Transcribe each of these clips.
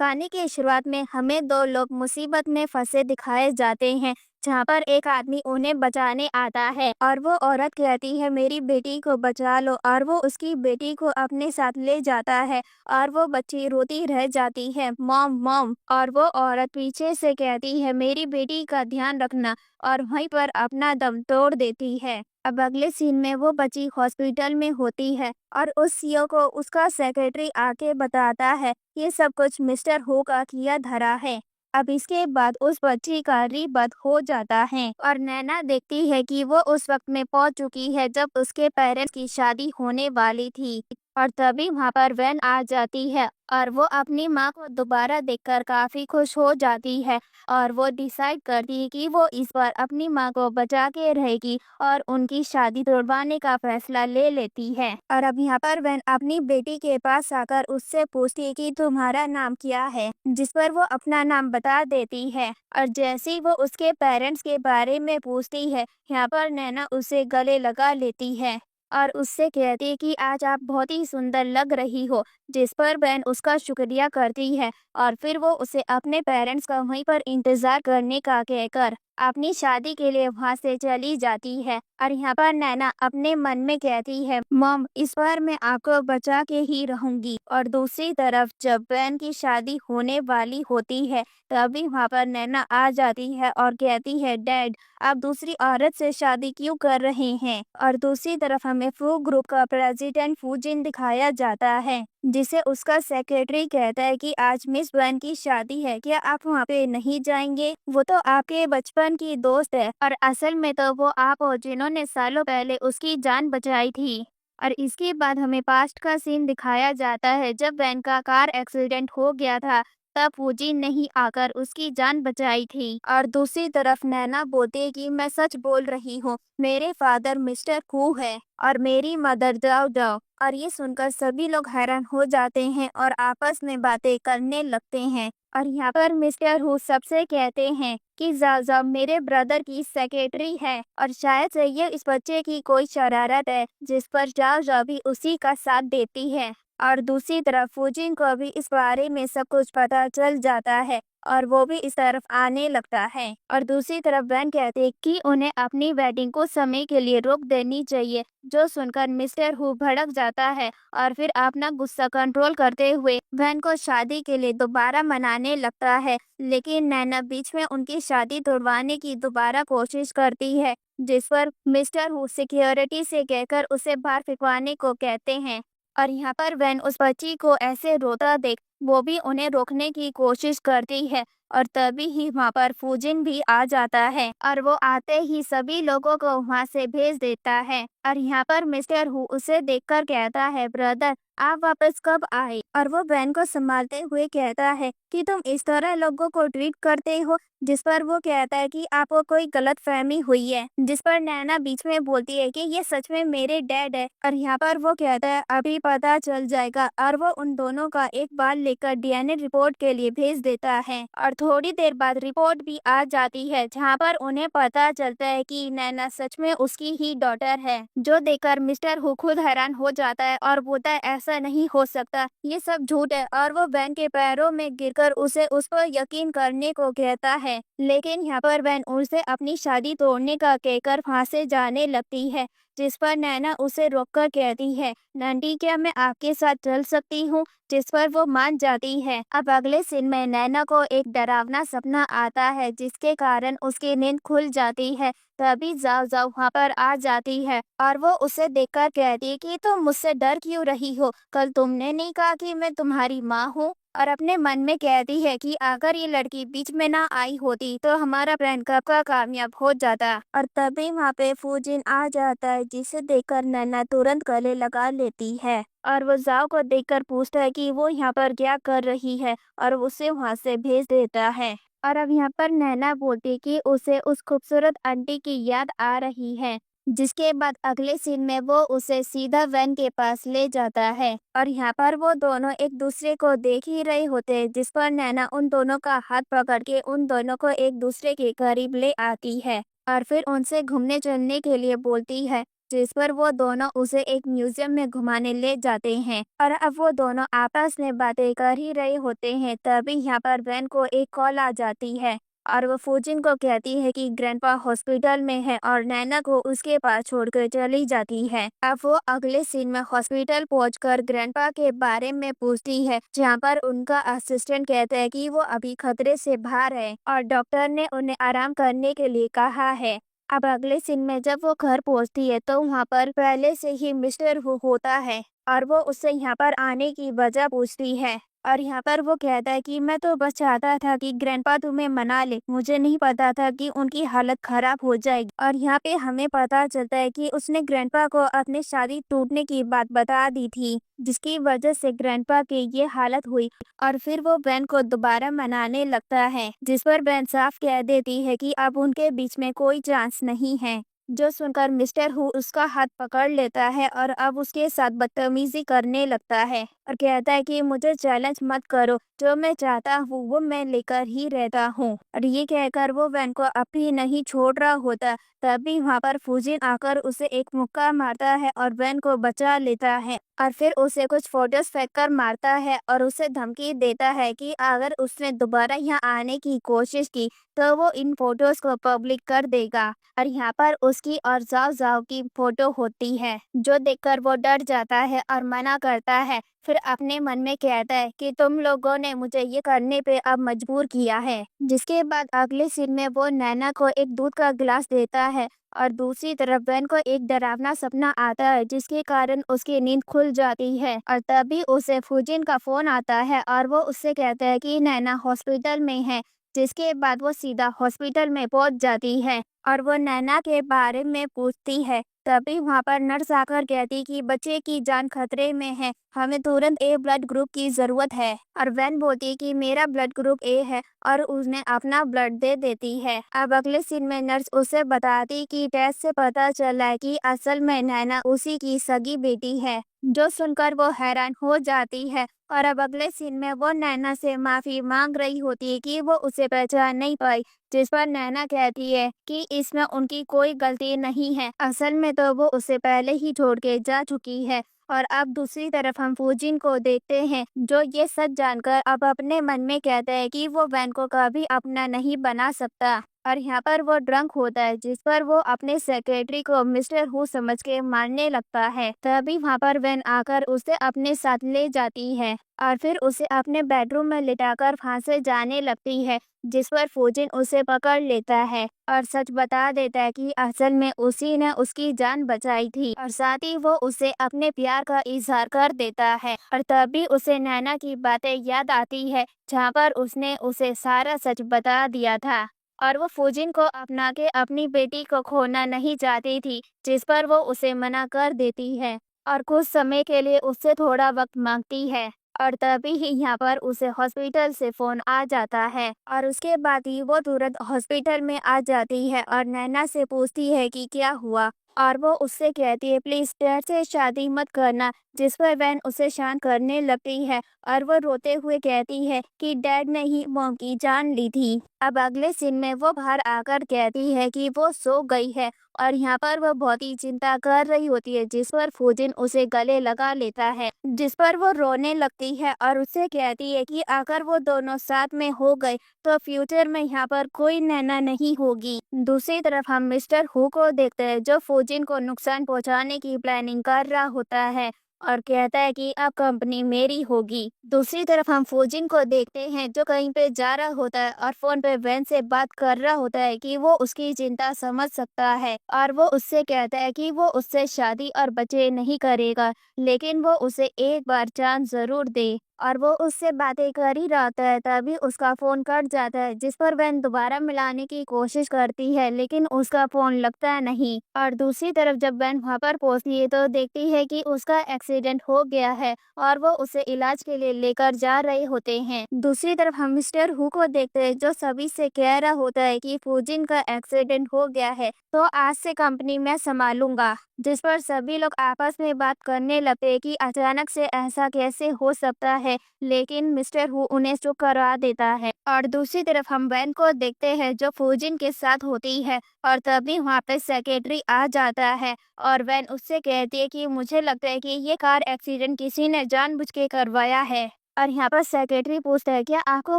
कहानी की शुरुआत में हमें दो लोग मुसीबत में फंसे दिखाए जाते हैं, जहाँ पर एक आदमी उन्हें बचाने आता है और वो औरत कहती है मेरी बेटी को बचा लो, और वो उसकी बेटी को अपने साथ ले जाता है और वो बच्ची रोती रह जाती है, मॉम मॉम। और वो औरत पीछे से कहती है मेरी बेटी का ध्यान रखना, और वहीं पर अपना दम तोड़ देती है। अब अगले सीन में वो बच्ची हॉस्पिटल में होती है और उस सीईओ को उसका सेक्रेटरी आके बताता है ये सब कुछ मिस्टर हो का किया धरा है। अब इसके बाद उस बच्ची का रीबर्थ हो जाता है और नैना देखती है कि वो उस वक्त में पहुंच चुकी है जब उसके पेरेंट्स की शादी होने वाली थी। और तभी वहां पर वैन आ जाती है और वो अपनी माँ को दोबारा देखकर काफी खुश हो जाती है और वो डिसाइड करती है कि वो इस बार अपनी माँ को बचा के रहेगी और उनकी शादी तोड़वाने का फैसला ले लेती है। और अब यहाँ पर वैन अपनी बेटी के पास आकर उससे पूछती है कि तुम्हारा नाम क्या है, जिस पर वो अपना नाम बता देती है। और जैसे ही वो उसके पेरेंट्स के बारे में पूछती है, यहाँ पर नैना उसे गले लगा लेती है और उससे कहती है कि आज आप बहुत ही सुंदर लग रही हो, जिस पर बहन उसका शुक्रिया करती है और फिर वो उसे अपने पेरेंट्स का वहीं पर इंतजार करने का कहकर अपनी शादी के लिए वहां से चली जाती है। और यहाँ पर नैना अपने मन में कहती है मॉम इस बार मैं आपको बचा के ही रहूंगी। और दूसरी तरफ जब बहन की शादी होने वाली होती है तभी वहाँ पर नैना आ जाती है और कहती है डैड आप दूसरी औरत से शादी क्यों कर रहे हैं। और दूसरी तरफ हमें फू ग्रुप का प्रेसिडेंट फूजिन दिखाया जाता है, जिसे उसका सेक्रेटरी कहता है कि आज मिस बहन की शादी है, क्या आप वहाँ पे नहीं जाएंगे, वो तो आपके बचपन की दोस्त है और असल में तो वो आप हो जिन्होंने सालों पहले उसकी जान बचाई थी। और इसके बाद हमें पास्ट का सीन दिखाया जाता है जब बहन का कार एक्सीडेंट हो गया था, तब फूजी नहीं आकर उसकी जान बचाई थी। और दूसरी तरफ नैना बोलती है कि मैं सच बोल रही हूँ, मेरे फादर मिस्टर कू है और मेरी मदर जाओ जाओ। और ये सुनकर सभी लोग हैरान हो जाते हैं और आपस में बातें करने लगते हैं। और यहाँ पर मिस्टर हु सबसे कहते हैं कि जाओ मेरे ब्रदर की सेक्रेटरी है और शायद से ये इस बच्चे की कोई शरारत है, जिस पर जाओ भी उसी का साथ देती है। और दूसरी तरफ फूजिन को भी इस बारे में सब कुछ पता चल जाता है और वो भी इस तरफ आने लगता है। और दूसरी तरफ वैन कहते हैं कि उन्हें अपनी वेडिंग को समय के लिए रोक देनी चाहिए, जो सुनकर मिस्टर हु भड़क जाता है और फिर अपना गुस्सा कंट्रोल करते हुए वैन को शादी के लिए दोबारा मनाने लगता है। लेकिन नैना बीच में उनकी शादी तोड़वाने की दोबारा कोशिश करती है, जिस पर मिस्टर हु सिक्योरिटी से कहकर उसे बाहर फिकवाने को कहते हैं। और यहाँ पर वैन उस बच्ची को ऐसे रोता देख वो भी उन्हें रोकने की कोशिश करती है और तभी ही वहाँ पर फूजिन भी आ जाता है और वो आते ही सभी लोगों को वहाँ से भेज देता है। और यहाँ पर मिस्टर हु उसे देखकर कहता है ब्रदर आप वापस कब आए। और वो वैन को संभालते हुए कहता है कि तुम इस तरह लोगों को ट्रीट करते हो, जिस पर वो कहता है कि आपको कोई गलत फहमी हुई है, जिस पर नैना बीच में बोलती है कि ये सच में मेरे डैड है। और यहाँ पर वो कहता है अभी पता चल जाएगा, और वो उन दोनों का एक बार लेकर डीएनए रिपोर्ट के लिए भेज देता है। और थोड़ी देर बाद रिपोर्ट भी आ जाती है, जहाँ पर उन्हें पता चलता है कि नैना सच में उसकी ही डॉटर है, जो देखकर मिस्टर हु खुद हैरान हो जाता है और बोलता है ऐसा नहीं हो सकता, ये सब झूठ है। और वो वैन के पैरों में गिरकर उसे उस पर यकीन करने को कहता है। लेकिन यहाँ पर वैन उसे अपनी शादी तोड़ने का कहकर वहाँ से जाने लगती है, जिस पर नैना उसे रोककर कहती है नंटी क्या मैं आपके साथ चल सकती हूँ, जिस पर वो मान जाती है। अब अगले सीन में नैना को एक डरावना सपना आता है, जिसके कारण उसकी नींद खुल जाती है। तभी जाओ वहाँ पर आ जाती है और वो उसे देखकर कहती है कि तुम मुझसे डर क्यों रही हो, कल तुमने नहीं कहा कि मैं तुम्हारी माँ हूँ। और अपने मन में कहती है कि अगर ये लड़की बीच में ना आई होती तो हमारा प्लान कब का कामयाब हो जाता। और तभी वहाँ पे फूजिन आ जाता है, जिसे देखकर नैना तुरंत गले लगा लेती है और वो जाओ को देखकर पूछता है कि वो यहाँ पर क्या कर रही है और उसे वहाँ से भेज देता है। और अब यहाँ पर नैना बोलती कि उसे उस खूबसूरत आंटी की याद आ रही है, जिसके बाद अगले सीन में वो उसे सीधा वैन के पास ले जाता है। और यहाँ पर वो दोनों एक दूसरे को देख ही रहे होते हैं, जिस पर नैना उन दोनों का हाथ पकड़ के उन दोनों को एक दूसरे के करीब ले आती है और फिर उनसे घूमने चलने के लिए बोलती है। जिस पर वो दोनों उसे एक म्यूजियम में घुमाने ले जाते हैं और अब वो दोनों आपस में बातें कर ही रहे होते हैं। तभी यहाँ पर वैन को एक कॉल आ जाती है और वो फूजिन को कहती है कि ग्रैंडपा हॉस्पिटल में है और नैना को उसके पास छोड़कर चली जाती है। अब वो अगले सीन में हॉस्पिटल पहुंचकर ग्रैंडपा के बारे में पूछती है, जहां पर उनका असिस्टेंट कहता है कि वो अभी खतरे से बाहर है और डॉक्टर ने उन्हें आराम करने के लिए कहा है। अब अगले सीन में जब वो घर पहुंचती है तो वहाँ पर पहले से ही मिस्टर हु होता है और वो उससे यहाँ पर आने की वजह पूछती है और यहाँ पर वो कहता है कि मैं तो बस चाहता था कि ग्रैंडपा तुम्हें मना ले, मुझे नहीं पता था कि उनकी हालत खराब हो जाएगी। और यहाँ पे हमें पता चलता है कि उसने ग्रैंडपा को अपनी शादी टूटने की बात बता दी थी, जिसकी वजह से ग्रैंडपा की ये हालत हुई। और फिर वो बैन को दोबारा मनाने लगता है, जिस पर बैन साफ कह देती है कि अब उनके बीच में कोई चांस नहीं है। जो सुनकर मिस्टर हु उसका हाथ पकड़ लेता है और अब उसके साथ बदतमीजी करने लगता है और कहता है कि मुझे चैलेंज मत करो, जो मैं चाहता हूँ वो मैं लेकर ही रहता हूँ। और ये कहकर वो वैन को अभी नहीं छोड़ रहा होता, तभी वहाँ पर फूजिन आकर उसे एक मुक्का मारता है और वैन को बचा लेता है और फिर उसे कुछ फोटोज फेंक कर मारता है और उसे धमकी देता है कि अगर उसने दोबारा यहाँ आने की कोशिश की तो वो इन फोटोज को पब्लिक कर देगा। और यहाँ पर उसकी और जाओ जाओ की फोटो होती है, जो देखकर वो डर जाता है और मना करता है। फिर अपने मन में कहता है कि तुम लोगों ने मुझे ये करने पे अब मजबूर किया है। जिसके बाद अगले सीन में वो नैना को एक दूध का गिलास देता है और दूसरी तरफ वैन को एक डरावना सपना आता है, जिसके कारण उसकी नींद खुल जाती है और तभी उसे फूजिन का फोन आता है और वो उससे कहता है कि नैना हॉस्पिटल में है। जिसके बाद वो सीधा हॉस्पिटल में पहुंच जाती है और वो नैना के बारे में पूछती है। तभी वहाँ पर नर्स आकर कहती कि बच्चे की जान खतरे में है, हमें तुरंत ए ब्लड ग्रुप की जरूरत है। और वैन बोलती कि मेरा ब्लड ग्रुप ए है और उसने अपना ब्लड दे देती है। अब अगले सीन में नर्स उसे बताती कि टेस्ट से पता चला है कि असल में नैना उसी की सगी बेटी है, जो सुनकर वो हैरान हो जाती है। और अब अगले सीन में वो नैना से माफी मांग रही होती है कि वो उसे पहचान नहीं पाई, जिस पर नैना कहती है कि इसमें उनकी कोई गलती नहीं है, असल में तो वो उसे पहले ही छोड़ के जा चुकी है। और अब दूसरी तरफ हम फूजिन को देखते हैं, जो ये सच जानकर अब अपने मन में कहता है कि वो वैन को कभी अपना नहीं बना सकता और यहाँ पर वो ड्रंक होता है, जिस पर वो अपने सेक्रेटरी को मिस्टर हु समझ के मारने लगता है। तभी वहाँ पर वैन आकर उसे अपने साथ ले जाती है और फिर उसे अपने बेडरूम में लिटाकर फांसे जाने लगती है, जिस पर फूजिन उसे पकड़ लेता है और सच बता देता है कि असल में उसी ने उसकी जान बचाई थी और साथ ही वो उसे अपने प्यार का इजहार कर देता है। और तभी उसे नैना की बातें याद आती है, जहाँ पर उसने उसे सारा सच बता दिया था और वो फूजिन को अपना के अपनी बेटी को खोना नहीं चाहती थी, जिस पर वो उसे मना कर देती है और कुछ समय के लिए उससे थोड़ा वक्त मांगती है। और तभी ही यहाँ पर उसे हॉस्पिटल से फोन आ जाता है और उसके बाद ही वो तुरंत हॉस्पिटल में आ जाती है और नैना से पूछती है कि क्या हुआ और वो उससे कहती है प्लीज डैड से शादी मत करना, जिस पर वैन उसे शांत करने लगती है और वो रोते हुए कहती है कि डैड ने ही मॉम की जान ली थी। अब अगले सीन में वो बाहर आकर कहती है कि वो सो गई है और यहाँ पर वो बहुत ही चिंता कर रही होती है, जिस पर फूजिन उसे गले लगा लेता है, जिस पर वो रोने लगती है और उससे कहती है कि अगर वो दोनों साथ में हो गए तो फ्यूचर में यहाँ पर कोई नैना नहीं होगी। दूसरी तरफ हम मिस्टर हु को देखते हैं, जो फूजिन को नुकसान पहुँचाने की प्लानिंग कर रहा होता है और कहता है कि अब कंपनी मेरी होगी। दूसरी तरफ हम फूजिन को देखते हैं, जो कहीं पे जा रहा होता है और फोन पे वैन से बात कर रहा होता है कि वो उसकी चिंता समझ सकता है और वो उससे कहता है कि वो उससे शादी और बच्चे नहीं करेगा, लेकिन वो उसे एक बार चांस जरूर दे। और वो उससे बातें कर ही रहता है, तभी उसका फोन कट जाता है, जिस पर वैन दोबारा मिलाने की कोशिश करती है, लेकिन उसका फोन लगता नहीं। और दूसरी तरफ जब वैन वहाँ पर पहुंचती है तो देखती है कि उसका एक्सीडेंट हो गया है और वो उसे इलाज के लिए लेकर जा रहे होते हैं। दूसरी तरफ हम मिस्टर हु को देखते हैं, जो सभी से कह रहा होता है कि फूजिन का एक्सीडेंट हो गया है तो आज से कंपनी मैं संभालूंगा, जिस पर सभी लोग आपस में बात करने लगते हैं कि अचानक से ऐसा कैसे हो सकता है है, लेकिन मिस्टर हु उन्हें चुप करवा देता है। और दूसरी तरफ हम वैन को देखते हैं जो फूजिन के साथ होती है, और तभी वहाँ पे सेक्रेटरी आ जाता है और वैन उससे कहती है कि मुझे लगता है कि ये कार एक्सीडेंट किसी ने जानबूझ के करवाया है। और यहाँ पर सेक्रेटरी पूछता है, क्या आपको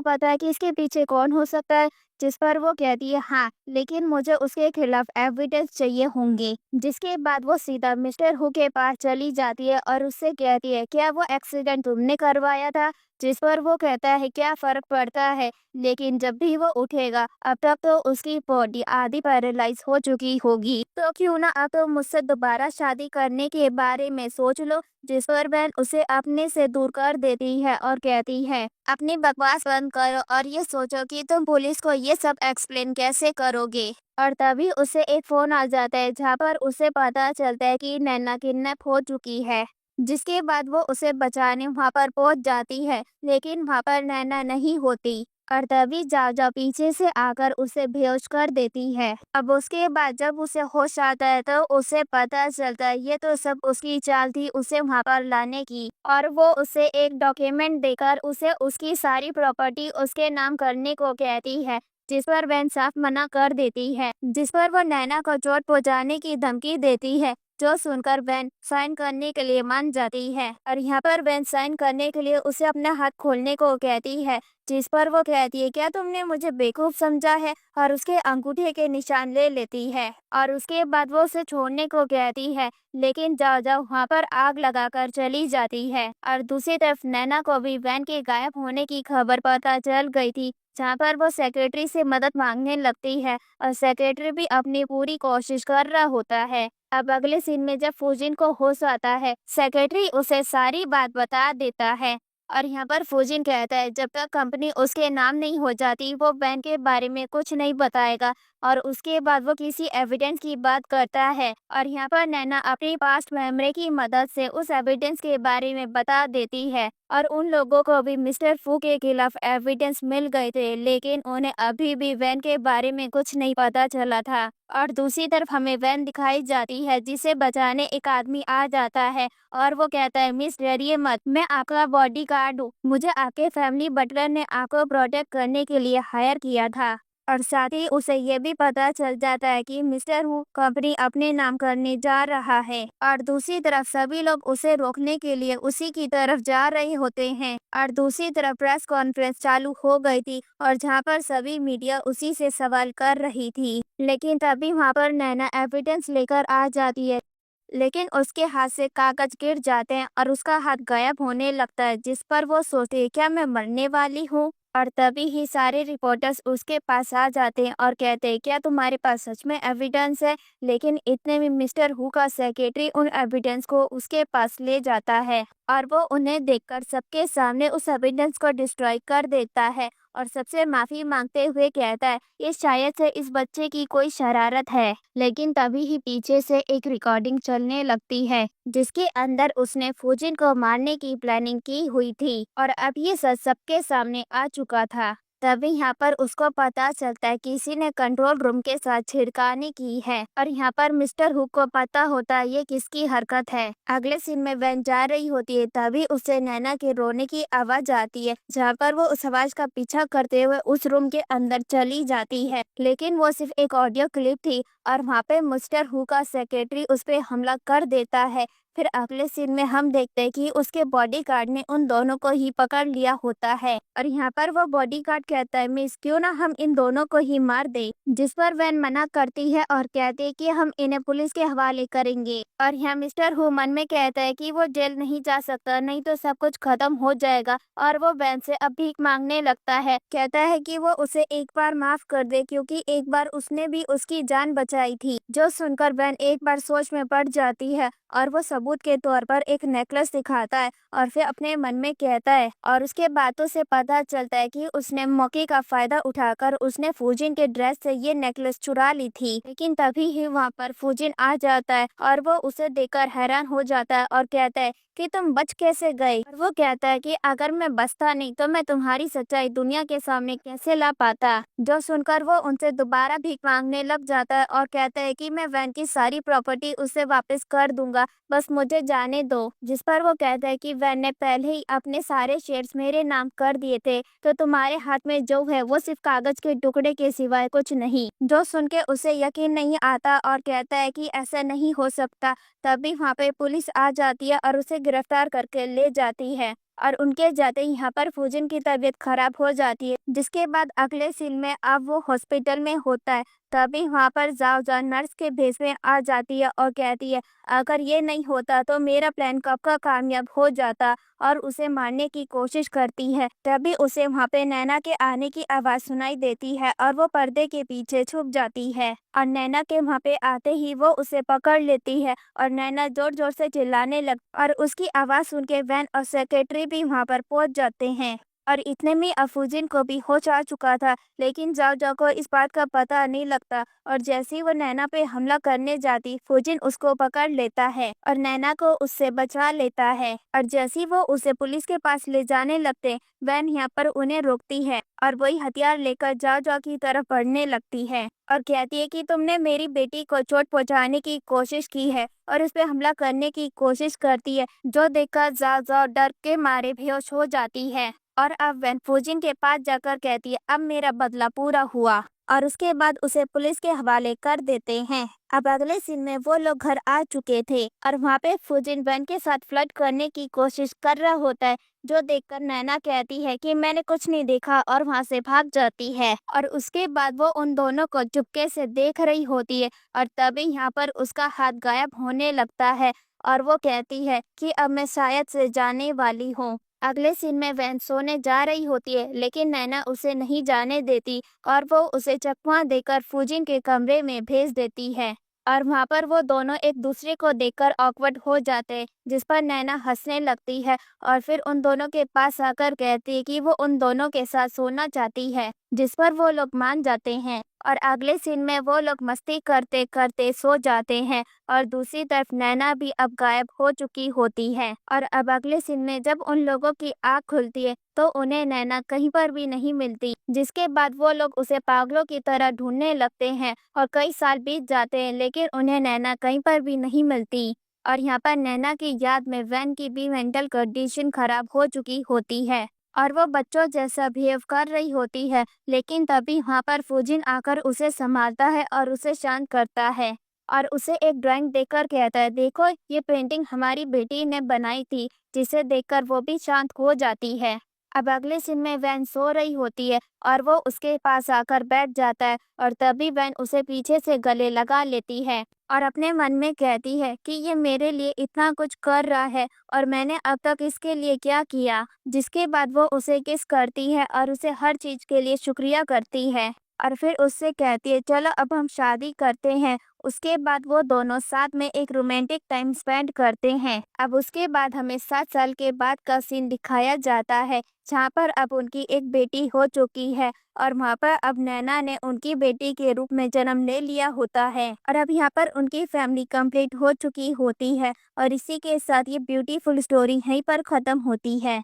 पता है कि इसके पीछे कौन हो सकता है? जिस पर वो कहती है, हाँ, लेकिन मुझे उसके खिलाफ एविडेंस चाहिए होंगे। जिसके बाद वो सीधा मिस्टर हु के पास चली जाती है और उससे कहती है, क्या वो एक्सीडेंट तुमने करवाया था? जिस पर वो कहता है, क्या फर्क पड़ता है, लेकिन जब भी वो उठेगा अब तक तो उसकी बॉडी आधी पैरालाइज हो चुकी होगी, तो क्यों ना अब तो मुझसे दोबारा शादी करने के बारे में सोच लो। जिस पर वैन उसे अपने से दूर कर देती है और कहती है, अपनी बकवास बंद करो और ये सोचो कि तुम पुलिस को ये सब एक्सप्लेन कैसे करोगे। और तभी उसे एक फोन आ जाता है जहाँ पर उसे पता चलता है कि नैना किडनैप हो चुकी है। जिसके बाद वो उसे बचाने वहाँ पर पहुंच जाती है, लेकिन वहाँ पर नैना नहीं होती। और तभी जाजा पीछे से आकर उसे बेहोश कर देती है। अब उसके बाद जब उसे होश आता है तो उसे पता चलता है ये तो सब उसकी चाल थी उसे वहाँ पर लाने की। और वो उसे एक डॉक्यूमेंट देकर उसे उसकी सारी प्रॉपर्टी उसके नाम करने को कहती है, जिस पर वैन साफ मना कर देती है। जिस पर वो नैना को चोट पहुंचाने की धमकी देती है, जो सुनकर वैन साइन करने के लिए मान जाती है। और यहाँ पर वैन साइन करने के लिए उसे अपना हाथ खोलने को कहती है, जिस पर वो कहती है, क्या तुमने मुझे बेवकूफ समझा है? और उसके अंगूठे के निशान ले लेती है और उसके बाद वो उसे छोड़ने को कहती है, लेकिन जाओ जाओ वहाँ पर आग लगाकर चली जाती है। और दूसरी तरफ नैना को भी वैन के गायब होने की खबर पता चल गई थी, जहाँ पर वो सेक्रेटरी से मदद मांगने लगती है और सेक्रेटरी भी अपनी पूरी कोशिश कर रहा होता है। अब अगले सीन में जब फूजिन को होश आता है, सेक्रेटरी उसे सारी बात बता देता है। और यहाँ पर फूजिन कहता है जब तक कंपनी उसके नाम नहीं हो जाती वो बैंक के बारे में कुछ नहीं बताएगा। और उसके बाद वो किसी एविडेंस की बात करता है और यहाँ पर नैना अपनी पास्ट मेमोरी की मदद से उस एविडेंस के बारे में बता देती है। और उन लोगों को भी मिस्टर फू के खिलाफ एविडेंस मिल गए थे, लेकिन उन्हें अभी भी वैन के बारे में कुछ नहीं पता चला था। और दूसरी तरफ हमें वैन दिखाई जाती है जिसे बचाने एक आदमी आ जाता है और वो कहता है, मिस डरिए मत, मैं आपका बॉडी गार्ड हूँ, मुझे आपके फैमिली बटलर ने आपको प्रोटेक्ट करने के लिए हायर किया था। और साथ ही उसे ये भी पता चल जाता है कि मिस्टर हु कंपनी अपने नाम करने जा रहा है। और दूसरी तरफ सभी लोग उसे रोकने के लिए उसी की तरफ जा रहे होते हैं। और दूसरी तरफ प्रेस कॉन्फ्रेंस चालू हो गई थी और जहाँ पर सभी मीडिया उसी से सवाल कर रही थी, लेकिन तभी वहाँ पर नैना एविडेंस लेकर आ जाती है, लेकिन उसके हाथ से कागज गिर जाते हैं और उसका हाथ गायब होने लगता है। जिस पर वो सोचती है, क्या मैं मरने वाली हूँ? और तभी ही सारे रिपोर्टर्स उसके पास आ जाते हैं और कहते हैं, क्या तुम्हारे पास सच में एविडेंस है? लेकिन इतने में मिस्टर हु का सेक्रेटरी उन एविडेंस को उसके पास ले जाता है और वो उन्हें देखकर सबके सामने उस एविडेंस को डिस्ट्रॉय कर देता है और सबसे माफी मांगते हुए कहता है, ये शायद से इस बच्चे की कोई शरारत है। लेकिन तभी ही पीछे से एक रिकॉर्डिंग चलने लगती है जिसके अंदर उसने फूजिन को मारने की प्लानिंग की हुई थी और अब ये सच सबके सामने आ चुका था। तभी यहाँ पर उसको पता चलता है किसी ने कंट्रोल रूम के साथ छिड़कानी की है और यहाँ पर मिस्टर हुक को पता होता है ये किसकी हरकत है। अगले सीन में वैन जा रही होती है, तभी उसे नैना के रोने की आवाज आती है, जहाँ पर वो उस आवाज का पीछा करते हुए उस रूम के अंदर चली जाती है, लेकिन वो सिर्फ एक ऑडियो क्लिप थी और वहाँ पे मिस्टर हु का सेक्रेटरी उस पर हमला कर देता है। फिर अगले सीन में हम देखते हैं कि उसके बॉडीगार्ड ने उन दोनों को ही पकड़ लिया होता है और यहाँ पर वो बॉडीगार्ड कहता है, मिस क्यों ना हम इन दोनों को ही मार दे। जिस पर वैन मना करती है और कहती है कि हम इन्हें पुलिस के हवाले करेंगे। और यहाँ मिस्टर हु मन में कहता है कि वो जेल नहीं जा सकता, नहीं तो सब कुछ खत्म हो जाएगा। और वो वैन से अब भीख मांगने लगता है, कहता है कि वो उसे एक बार माफ कर दे क्योंकि एक बार उसने भी उसकी जान बचाई थी। जो सुनकर वैन एक बार सोच में पड़ जाती है और वो सबूत के तौर पर एक नेकलेस दिखाता है और फिर अपने मन में कहता है, और उसके बातों से पता चलता है कि उसने मौके का फायदा उठाकर उसने फूजिन के ड्रेस से ये नेकलेस चुरा ली थी। लेकिन तभी ही वहाँ पर फूजिन आ जाता है और वो उसे देखकर हैरान हो जाता है और कहता है कि तुम बच कैसे गए? और वो कहता है कि अगर मैं बचता नहीं तो मैं तुम्हारी सच्चाई दुनिया के सामने कैसे ला पाता। जो सुनकर वो उनसे दोबारा भीख मांगने लग जाता है और कहता है कि मैं वैन की सारी प्रॉपर्टी उसे वापस कर दूंगा दूंगा, बस मुझे जाने दो। जिस पर वो कहता है कि वैन ने पहले ही अपने सारे शेयर्स मेरे नाम कर दिए थे, तो तुम्हारे हाथ में जो है वो सिर्फ कागज के टुकड़े के सिवाय कुछ नहीं। जो सुन के उसे यकीन नहीं आता और कहता है कि ऐसा नहीं हो सकता। तभी वहाँ पे पुलिस आ जाती है और उसे गिरफ्तार करके ले जाती है। और उनके जाते ही यहाँ पर फूजिन की तबीयत खराब हो जाती है, जिसके बाद अगले सीन में अब वो हॉस्पिटल में होता है। तभी वहाँ पर जाओ नर्स के भेस में आ जाती है और कहती है अगर ये नहीं होता तो मेरा प्लान कब का कामयाब हो जाता, और उसे मारने की कोशिश करती है। तभी उसे वहाँ पे नैना के आने की आवाज सुनाई देती है और वो पर्दे के पीछे छुप जाती है। और नैना के वहाँ पे आते ही वो उसे पकड़ लेती है और नैना जोर जोर से चिल्लाने लग और उसकी आवाज सुन के वैन और सेक्रेटरी भी वहाँ पर पहुंच जाते हैं। और इतने में अफूजिन को भी होश आ चुका था, लेकिन जाओ को इस बात का पता नहीं लगता। और जैसे ही वो नैना पे हमला करने जाती, फूजिन उसको पकड़ लेता है और नैना को उससे बचा लेता है। और जैसे ही वो उसे पुलिस के पास ले जाने लगते, वैन यहाँ पर उन्हें रोकती है और वही हथियार लेकर जाओ की तरफ बढ़ने लगती है और कहती है कि तुमने मेरी बेटी को चोट पहुंचाने की कोशिश की है, और उस पे हमला करने की कोशिश करती है। जो देखकर जाओ डर के मारे बेहोश हो जाती है। और अब वैन फूजिन के पास जाकर कहती है अब मेरा बदला पूरा हुआ, और उसके बाद उसे पुलिस के हवाले कर देते हैं। अब अगले सीन में वो लोग घर आ चुके थे और वहाँ पे फूजिन वैन के साथ फ्लर्ट करने की कोशिश कर रहा होता है, जो देखकर नैना कहती है कि मैंने कुछ नहीं देखा और वहाँ से भाग जाती है। और उसके बाद वो उन दोनों को चुपके से देख रही होती है और तभी यहाँ पर उसका हाथ गायब होने लगता है और वो कहती है कि अब मैं शायद से जाने वाली हूँ। अगले सीन में वैन सोने जा रही होती है, लेकिन नैना उसे नहीं जाने देती और वो उसे चकमा देकर फूजिन के कमरे में भेज देती है। और वहाँ पर वो दोनों एक दूसरे को देखकर ऑकवर्ड हो जाते हैं, जिस पर नैना हंसने लगती है और फिर उन दोनों के पास आकर कहती है कि वो उन दोनों के साथ सोना चाहती है, जिस पर वो लोग मान जाते हैं। और अगले सीन में वो लोग मस्ती करते करते सो जाते हैं और दूसरी तरफ नैना भी अब गायब हो चुकी होती है। और अब अगले सीन में जब उन लोगों की आँख खुलती है तो उन्हें नैना कहीं पर भी नहीं मिलती, जिसके बाद वो लोग उसे पागलों की तरह ढूंढने लगते हैं और कई साल बीत जाते हैं, लेकिन उन्हें नैना कहीं पर भी नहीं मिलती। और यहाँ पर नैना की याद में वैन की भी मेंटल कंडीशन खराब हो चुकी होती है और वो बच्चों जैसा बिहेव कर रही होती है, लेकिन तभी वहाँ पर फूजिन आकर उसे संभालता है और उसे शांत करता है और उसे एक ड्राइंग देकर कहता है देखो ये पेंटिंग हमारी बेटी ने बनाई थी, जिसे देखकर वो भी शांत हो जाती है। अब अगले सीन में वैन सो रही होती है और वो उसके पास आकर बैठ जाता है और तभी वैन उसे पीछे से गले लगा लेती है और अपने मन में कहती है कि ये मेरे लिए इतना कुछ कर रहा है और मैंने अब तक इसके लिए क्या किया। जिसके बाद वो उसे किस करती है और उसे हर चीज के लिए शुक्रिया करती है और फिर उससे कहती है चलो अब हम शादी करते हैं। उसके बाद वो दोनों साथ में एक रोमांटिक टाइम स्पेंड करते हैं। अब उसके बाद हमें 7 साल के बाद का सीन दिखाया जाता है, जहाँ पर अब उनकी एक बेटी हो चुकी है और वहाँ पर अब नैना ने उनकी बेटी के रूप में जन्म ले लिया होता है और अब यहाँ पर उनकी फैमिली कंप्लीट हो चुकी होती है। और इसी के साथ ये ब्यूटीफुल स्टोरी यहीं पर खत्म होती है।